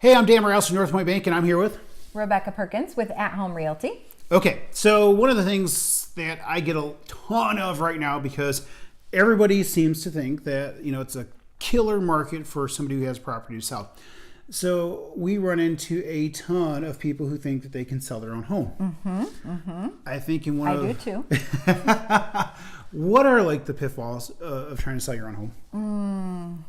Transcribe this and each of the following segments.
Hey, I'm Dan Moralez from Northpointe Bank, and I'm here with Rebecca Perkins with At Home Realty. Okay, so one of the things that I get a ton of right now, because everybody seems to think that, it's a killer market for somebody who has property to sell. So we run into a ton of people who think that they can sell their own home. I think in one I of... do too. What are like the pitfalls of trying to sell your own home?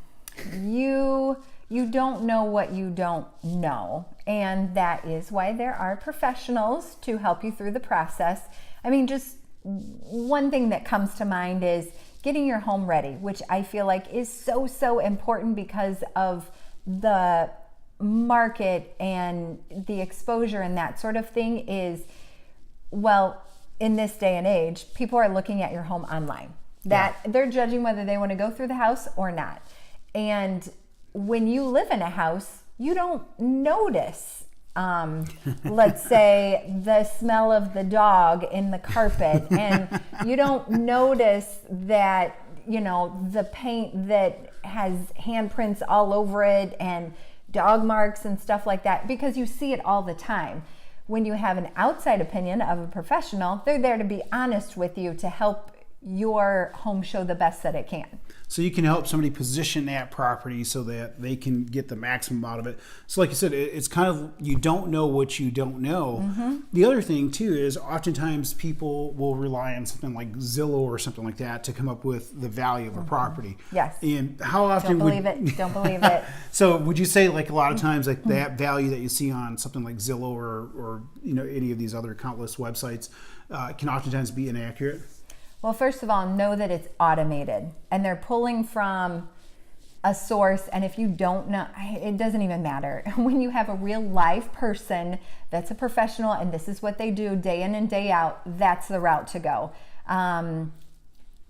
You don't know what you don't know. And that is why there are professionals to help you through the process. I mean, just one thing that comes to mind is getting your home ready, which I feel like is so important because of the market and the exposure and that sort of thing is, well, in this day and age, people are looking at your home online. They're judging whether they want to go through the house or not. And when you live in a house, you don't notice, let's say, the smell of the dog in the carpet, and you don't notice that, the paint that has handprints all over it and dog marks and stuff like that, because you see it all the time. When you have an outside opinion of a professional, they're there to be honest with you to help your home show the best that it can. So you can help somebody position that property so that they can get the maximum out of it. So like you said, it's kind of, you don't know what you don't know. The other thing too is oftentimes people will rely on something like Zillow or something like that to come up with the value of a property. Yes. And how often Don't believe it. So would you say like a lot of times like that value that you see on something like Zillow or any of these other countless websites can oftentimes be inaccurate? Well, first of all, know that it's automated and they're pulling from a source. And if you don't know, it doesn't even matter. When you have a real live person that's a professional and this is what they do day in and day out, that's the route to go.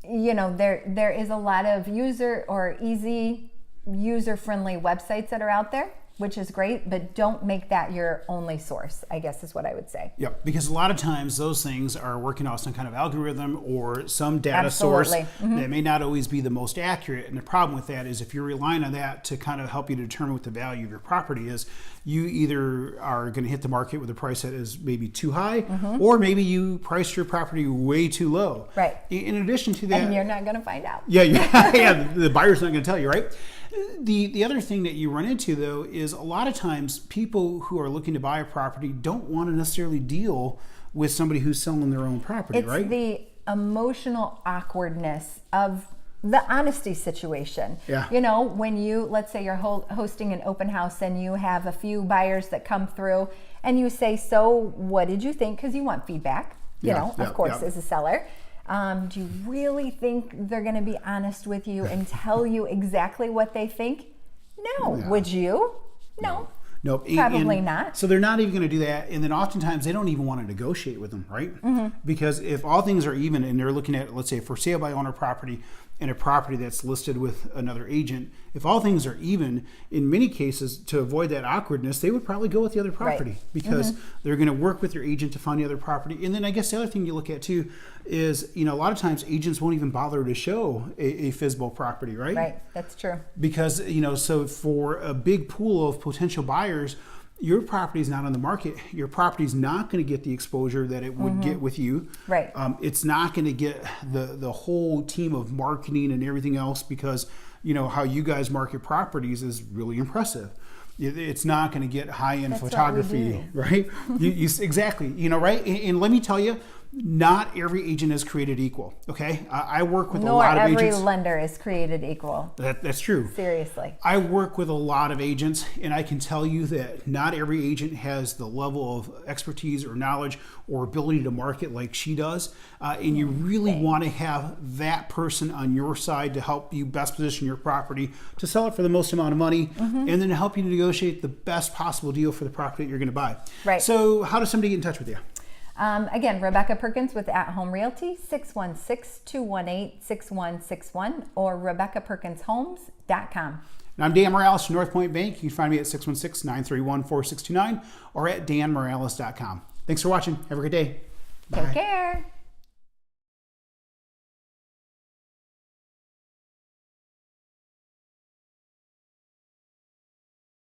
There is a lot of easy user-friendly websites that are out there, which is great, but don't make that your only source, I guess is what I would say. Yep, because a lot of times those things are working off some kind of algorithm or some data source that may not always be the most accurate. And the problem with that is if you're relying on that to kind of help you determine what the value of your property is, you either are going to hit the market with a price that is maybe too high, or maybe you priced your property way too low. Right. In addition to that... And you're not going to find out. Yeah, the buyer's not going to tell you, right? The other thing that you run into, though, is a lot of times people who are looking to buy a property don't want to necessarily deal with somebody who's selling their own property, right? It's the emotional awkwardness of the honesty situation. Yeah. When let's say you're hosting an open house and you have a few buyers that come through and you say, so what did you think? Because you want feedback, of course, as a seller. Do you really think they're going to be honest with you and tell you exactly what they think? No. Yeah. Would you? No. Nope. Probably not. So they're not even going to do that. And then oftentimes they don't even want to negotiate with them, right? Because if all things are even and they're looking at, let's say, for sale by owner property and a property that's listed with another agent, if all things are even, in many cases, to avoid that awkwardness, they would probably go with the other property because they're going to work with your agent to find the other property. And then I guess the other thing you look at too is, a lot of times agents won't even bother to show a FSBO property, right? Right, that's true. Because, so for a big pool of potential buyers, your property is not on the market. Your property is not going to get the exposure that it would get with you. Right. It's not going to get the whole team of marketing and everything else because, how you guys market properties is really impressive. It's not going to get high-end photography, right? you exactly, right? And let me tell you, not every agent is created equal, okay? I work with a lot of agents. Nor every lender is created equal. That's true. Seriously. I work with a lot of agents, and I can tell you that not every agent has the level of expertise or knowledge or ability to market like she does. And you really want to have that person on your side to help you best position your property to sell it for the most amount of money and then to help you negotiate the best possible deal for the property that you're going to buy. Right. So how does somebody get in touch with you? Again, Rebecca Perkins with At Home Realty, 616-218-6161 or RebeccaPerkinsHomes.com. And I'm Dan Moralez from Northpointe Bank. You can find me at 616-931-4629 or at danmoralez.com. Thanks for watching. Have a good day. Take care.